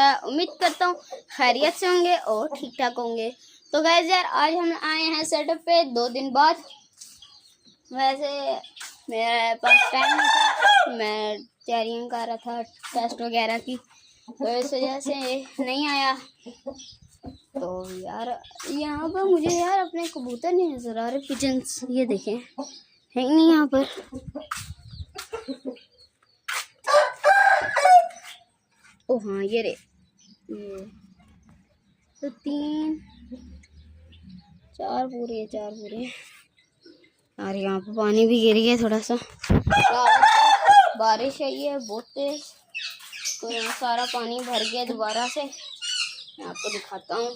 मैं उम्मीद करता हूँ खैरियत से होंगे और ठीक ठाक होंगे। तो गाइस यार आज हम आए हैं सेटअप पे 2 दिन बाद। वैसे मेरे पास टाइम नहीं था, मैं तैयारियाँ कर रहा था टेस्ट वगैरह की, तो इस वजह से नहीं आया। तो यार यहाँ पर मुझे यार अपने कबूतर नहीं नजर आ रहे, पिजन्स ये देखें है नहीं यहाँ पर। ओ हाँ ये रे, ये तो 3 4 पूरे यार। यहाँ पर पानी भी गिर गया थोड़ा सा, बारिश आई है बहुत तेज, तो यहाँ सारा पानी भर गया दोबारा से। मैं आपको दिखाता हूँ।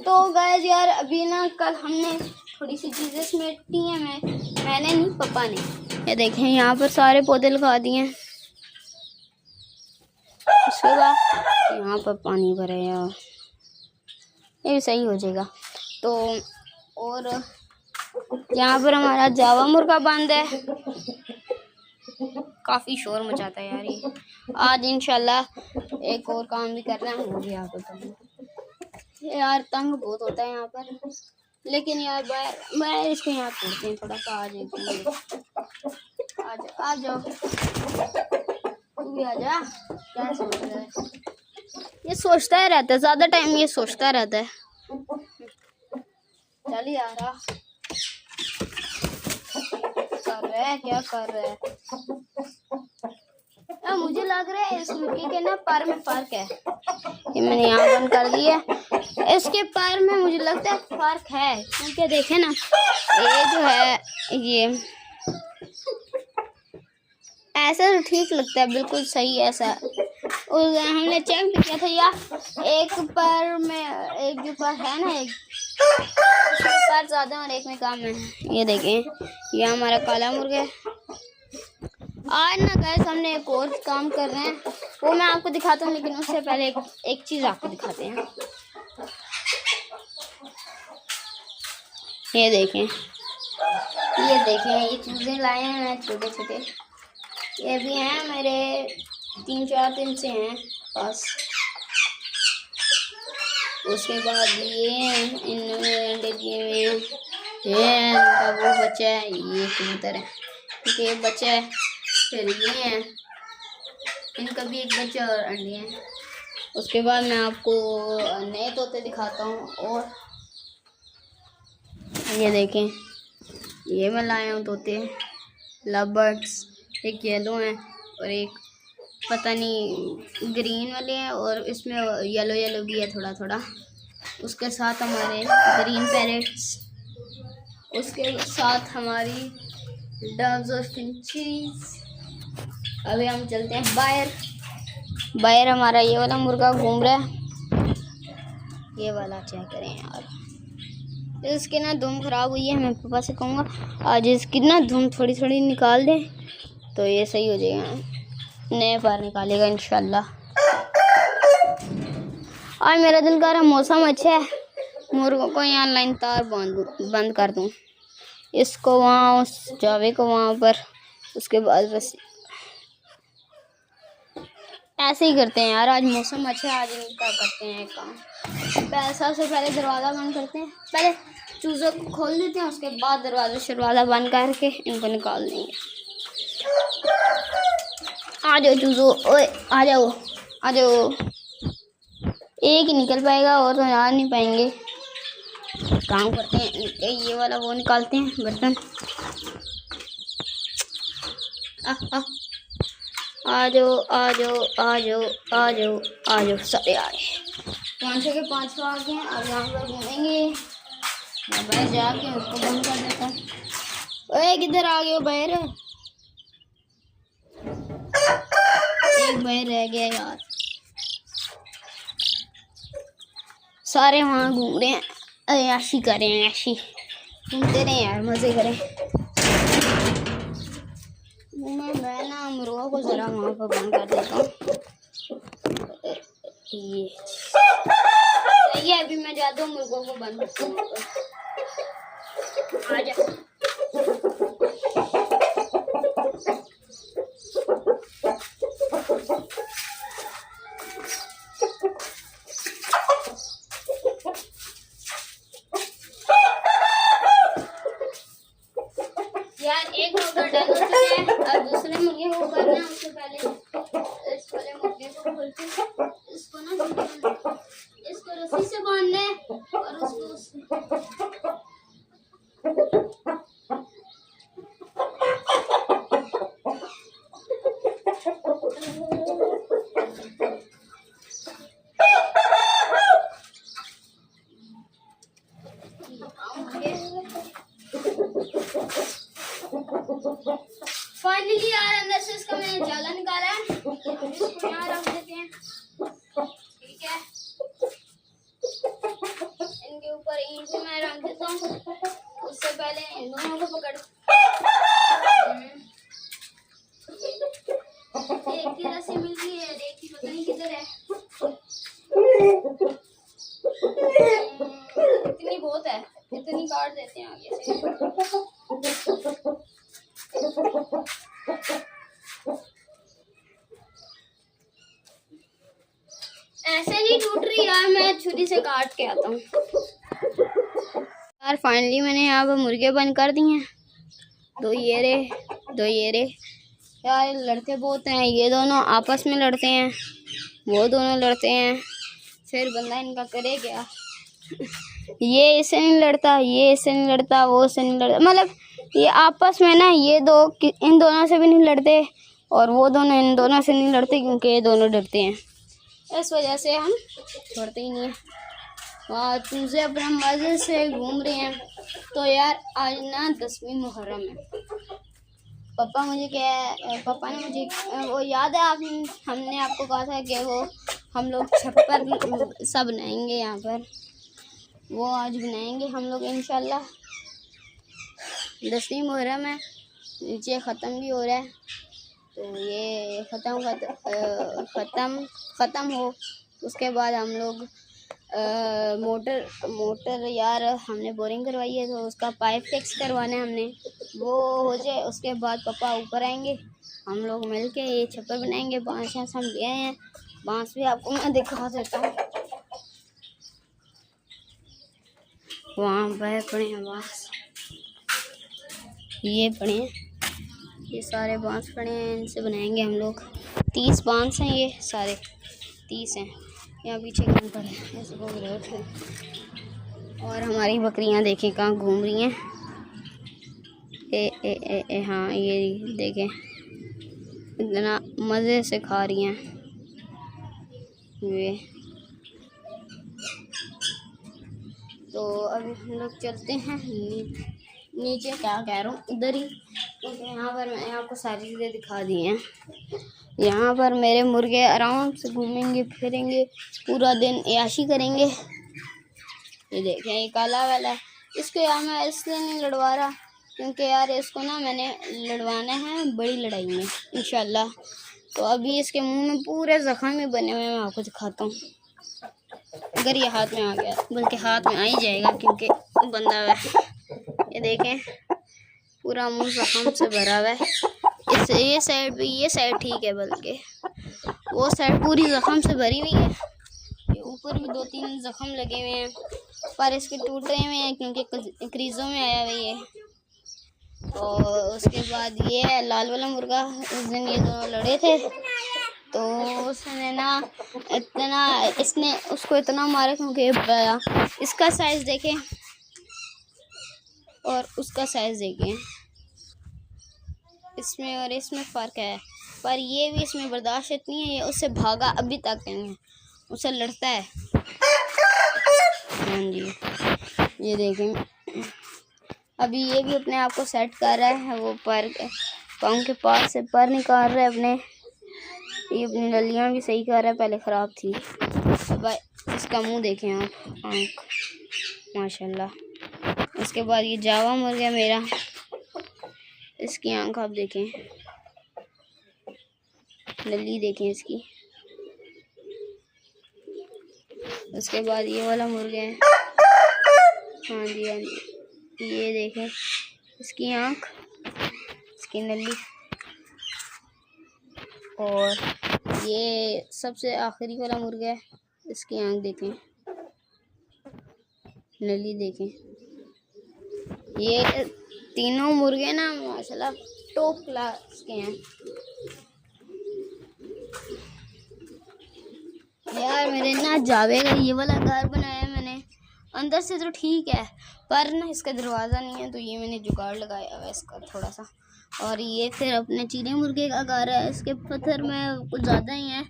तो गाइस यार अभी ना कल हमने थोड़ी सी चीज़ें समेटी हैं, मैंने नहीं पापा ने। ये देखें यहाँ पर सारे पौधे लगा दिए हैं। उसके बाद यहाँ पर पानी भरे यार, ये भी सही हो जाएगा। तो और यहाँ पर हमारा जावा मुर्गा बंद है, काफ़ी शोर मचाता है यार ये। आज इंशाल्लाह एक और काम भी करना है, वो भी यहाँ पर यार तंग बहुत होता है यहाँ पर, लेकिन यार बाहर इसको यहाँ छोड़ते हैं थोड़ा सा। आ जाओ तू भी आ जा। क्या सोच रहा है? ये सोचता ही रहता है, ज़्यादा टाइम ये सोचता रहता है। चल यार क्या कर रहा है? मुझे लग रहा है इस मुर्गे के ना पैर में फर्क है। ये मैंने यहाँ बंद कर दिया, इसके पैर में मुझे लगता है फर्क है, क्योंकि देखे ना ये जो है ये ऐसा तो ठीक लगता है, बिल्कुल सही ऐसा। और हमने चेक भी किया था यार, एक पैर में एक जो पैर है ना, एक पैर ज़्यादा और एक में कम है। ये देखें ये हमारा काला मुर्गा है। आज ना गाइस हमने एक और काम कर रहे हैं, वो मैं आपको दिखाता हूँ, लेकिन उससे पहले एक चीज़ आपको दिखाते हैं। ये देखें ये चूज़े लाए हैं छोटे छोटे, ये भी हैं मेरे 3-4 दिन से हैं बस। उसके बाद ये इन्होंने अंडे दिए हुए हैं, ये इनका वो बच्चा है, ये कबूतर है ठीक है, बच्चा है। फिर ये हैं, इनका भी एक बच्चा और अंडे हैं। उसके बाद मैं आपको नए तोते दिखाता हूँ। और ये देखें ये मैं लाया हूँ तोते, लव बर्ड्स। एक येलो है और एक पता नहीं ग्रीन वाले हैं, और इसमें येलो भी है थोड़ा थोड़ा। उसके साथ हमारे ग्रीन पैरेट्स, उसके साथ हमारी डव्स और फिंचीज। अभी हम चलते हैं बाहर हमारा ये वाला मुर्गा घूम रहा है, ये वाला चेक करें यार। इसकी ना धुम खराब हुई है, मैं पापा से कहूँगा आज इसकी ना धुम थोड़ी निकाल दें, तो ये सही हो जाएगा, नए पैर निकालेगा इंशाल्लाह। आज मेरा दिल कर रहा, मौसम अच्छा है, मुर्गों को यहाँ लाइन तार बंद कर दूँ, इसको वहाँ उस जावे को वहाँ पर। उसके बाद बस ऐसे ही करते हैं यार, आज मौसम अच्छा है, आज इनका करते हैं काम। सबसे पहले दरवाज़ा बंद करते हैं, पहले चूज़ों को खोल देते हैं, उसके बाद दरवाज़ा बंद करके इनको निकाल देंगे। आ जाओ चूज़ो, ओए आ जाओ। एक ही निकल पाएगा और तो आ नहीं पाएंगे। काम करते हैं, ये वाला वो निकालते हैं बर्तन। आ जाओ सारे आ गए, 5 के 5 आ गए हैं। अब यहाँ पर घूमेंगे, मैं बाहर जाके उसको बंद कर देता हूँ। ओए किधर आ गए हो बाहर? एक बाहर रह गया यार, सारे वहाँ घूम रहे हैं, ऐशी करें, ऐशी घूमते रहे यार, मज़े करें। मैं ना मुर्गों को ज़रा वहाँ पर बंद कर देता हूँ। ये अभी मैं जाता हूँ मुर्गों को बंद करता हूँ। आ जा। फाइनली यार अंदर से इसका मैंने जाला निकाला है। इसको यहाँ रख देते हैं, ठीक है। इनके ऊपर ईंट भी मैं रख देता हूँ। उससे पहले इन दोनों को पकड़, एक की रस्सी मिल गई है, एक की पता नहीं किधर है। इतनी बहुत है, इतनी काट देते हैं आगे से। ऐसे नहीं टूट रही यार, मैं छुरी से काट के आता हूँ यार। फाइनली मैंने यहाँ पर मुर्गे बंद कर दिए हैं। दो ये रे यार, लड़ते बहुत हैं ये दोनों, आपस में लड़ते हैं, वो दोनों लड़ते हैं। फिर बंदा इनका करे क्या, ये इससे नहीं लड़ता, ये इससे नहीं लड़ता, वो इससे नहीं लड़ता। मतलब ये आपस में ना, ये दो इन दोनों से भी नहीं लड़ते और वो दोनों इन दोनों से नहीं लड़ते, क्योंकि ये दोनों डरते हैं। इस वजह से हम छोड़ते ही नहीं हैं। और तुमसे अपना मज़े से घूम रहे हैं। तो यार आज ना 10वीं मुहर्रम है। पापा ने मुझे वो याद है, हमने आपको कहा था कि वो हम लोग छप्पर सब बनाएंगे यहाँ पर, वो आज बनाएंगे हम लोग इंशाल्लाह। 10वीं मुहर्रम है, नीचे ख़त्म भी हो रहा है। तो ये ख़त्म हो, उसके बाद हम लोग मोटर यार हमने बोरिंग करवाई है, तो उसका पाइप फिक्स करवाना है हमने। वो हो जाए उसके बाद पापा ऊपर आएंगे, हम लोग मिल के ये छप्पर बनाएंगे। बांस हम ले आए हैं, बांस भी आपको मैं दिखा देता हूँ। वहाँ पर पड़े हैं बांस, ये पड़े हैं, ये सारे बांस पड़े हैं, इनसे बनाएंगे हम लोग। 30 बांस हैं, ये सारे 30 हैं। यहाँ पीछे कहीं पर है, इसको रोक है। और हमारी बकरियाँ देखें कहाँ घूम रही हैं। हाँ ये देखें, इतना मज़े से खा रही हैं ये। तो अभी हम लोग चलते हैं नीचे, क्या कह रहा हूँ, उधर ही, क्योंकि यहाँ पर मैंने आपको सारी चीज़ें दिखा दी हैं। यहाँ पर मेरे मुर्गे आराम से घूमेंगे फिरेंगे, पूरा दिन याशी करेंगे। ये देखें, ये काला वाला है, इसको यार मैं इसलिए नहीं लड़वा रहा, क्योंकि यार इसको ना मैंने लड़वाना है बड़ी लड़ाई में इंशाल्लाह। तो अभी इसके मुंह में पूरे ज़ख्म भी बने हुए हैं, मैं आपको दिखाता हूँ। अगर ये हाथ में आ गया, बल्कि हाथ में आ ही जाएगा क्योंकि बंधा हुआ है। ये देखें, पूरा मुंह ज़ख्म से भरा हुआ है। ये साइड भी, ये साइड ठीक है, बल्कि वो साइड पूरी ज़ख्म से भरी हुई है। ये ऊपर भी 2-3 ज़ख्म लगे हुए हैं, पर इसके टूट रहे हुए हैं क्योंकि क्रीज़ों में आया हुआ है। और उसके बाद ये है लाल वाला मुर्गा। उस दिन ये दोनों लड़े थे, तो उसने ना इसने उसको इतना मारा क्योंकि इसका साइज़ देखें और उसका साइज़ देखें, इसमें और इसमें फ़र्क है। पर ये भी इसमें बर्दाश्त इतनी है, ये उससे भागा अभी तक नहीं है, उससे लड़ता है। हाँ जी, ये देखें, अभी ये भी अपने आप को सेट कर रहा है। वो पर पाँव के पास से पर निकाल रहा है अपने, ये अपनी नलियाँ भी सही कर रहा है, पहले ख़राब थी। अब इसका मुंह देखें आप, आँख माशाल्लाह। उसके बाद ये जावा मुर्गा मेरा, इसकी आँख आप देखें, नली देखें इसकी। उसके बाद ये वाला मुर्गा है, हाँ जी हाँ जी, ये देखें इसकी आँख, इसकी नली। और ये सबसे आखिरी वाला मुर्गा है, इसकी आँख देखें, नली देखें। ये तीनों मुर्गे ना माशाल्लाह टॉप क्लास के हैं। यार मेरे ना जावे का ये वाला घर बनाया मैंने, अंदर से तो ठीक है, पर ना इसका दरवाज़ा नहीं है, तो ये मैंने जुगाड़ लगाया हुआ है इसका थोड़ा सा। और ये फिर अपने चीने मुर्गे का घर है, इसके पत्थर में कुछ ज़्यादा ही हैं,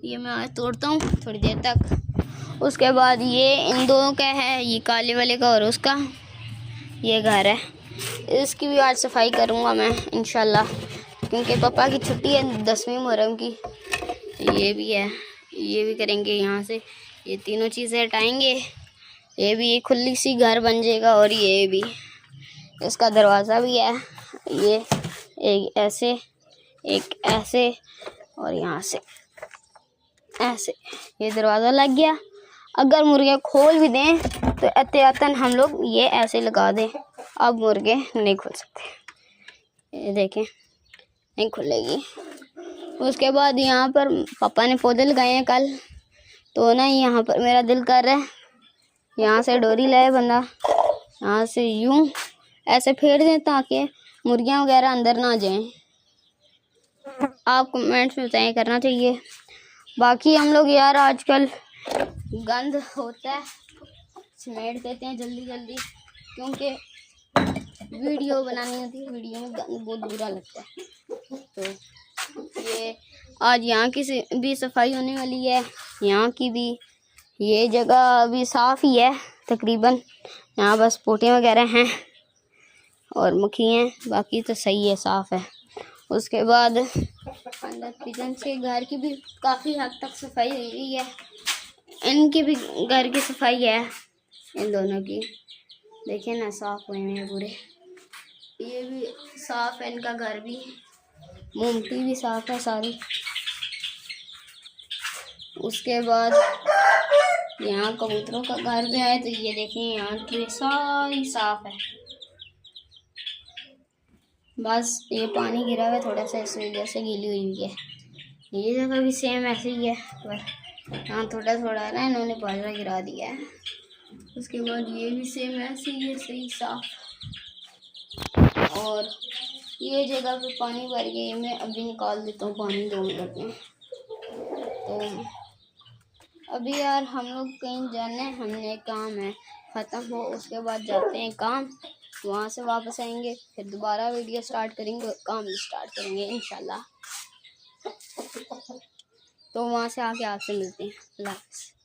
ये मैं आज तोड़ता हूँ थोड़ी देर तक। उसके बाद ये इन दोनों का है, ये काले वाले का और उसका ये घर है, इसकी भी आज सफाई करूँगा मैं इंशाल्लाह, क्योंकि पापा की छुट्टी है 10वीं मुहर्रम की। ये भी है, ये भी करेंगे यहाँ से, ये तीनों चीज़ें हटाएंगे, ये भी एक खुली सी घर बन जाएगा। और ये भी इसका दरवाज़ा भी है, ये एक ऐसे एक ऐसे और यहाँ से ऐसे ये दरवाज़ा लग गया। अगर मुर्गे खोल भी दें तो एहतियातन हम लोग ये ऐसे लगा दें, अब मुर्गे नहीं खोल सकते, ये देखें नहीं खुलेगी। उसके बाद यहाँ पर पापा ने पौधे लगाए हैं कल, तो ना यहाँ पर मेरा दिल कर रहा है यहाँ से डोरी लाए बंदा, यहाँ से यूं ऐसे फेर दें ताकि मुर्गियाँ वगैरह अंदर ना जाएं। आप कमेंट्स में बताएं करना चाहिए। बाकी हम लोग यार आजकल गंद होता है समेट देते हैं जल्दी जल्दी, क्योंकि वीडियो बनानी होती है, वीडियो में गंद बहुत बुरा लगता है। तो ये आज यहाँ की भी सफाई होने वाली है, यहाँ की भी। ये जगह अभी साफ़ ही है तकरीबन, यहाँ बस पोटियाँ वगैरह हैं और मक्खियाँ, बाकी तो सही है, साफ़ है। उसके बाद अंदर किचन से घर की भी काफ़ी हद तक सफाई हुई है, इनकी भी घर की सफाई है, इन दोनों की देखिए ना साफ़ हुए हैं पूरे। ये भी साफ़ है इनका घर भी, मोमटी भी साफ़ है सारी। उसके बाद यहाँ कबूतरों का घर भी है, तो ये देखिए यहाँ की सारी साफ़ है, बस ये पानी गिरा हुआ है थोड़ा सा, इस वजह से गीली हुई है। ये जगह भी सेम ऐसे ही है, पर यहाँ थोड़ा थोड़ा ना इन्होंने बाजरा गिरा दिया है। उसके बाद ये भी सेम ऐसे ही है, सही साफ। और ये जगह पे पानी भर गई, मैं अभी निकाल देता हूँ पानी 2 मिनट में। तो अभी यार हम लोग कहीं जाने, हमने काम है ख़त्म हो, उसके बाद जाते हैं काम, वहाँ से वापस आएंगे, फिर दोबारा वीडियो स्टार्ट करेंगे, काम भी स्टार्ट करेंगे इंशाल्लाह। तो वहाँ से आके आपसे मिलते हैं। अल्लाह हाफ़िज़।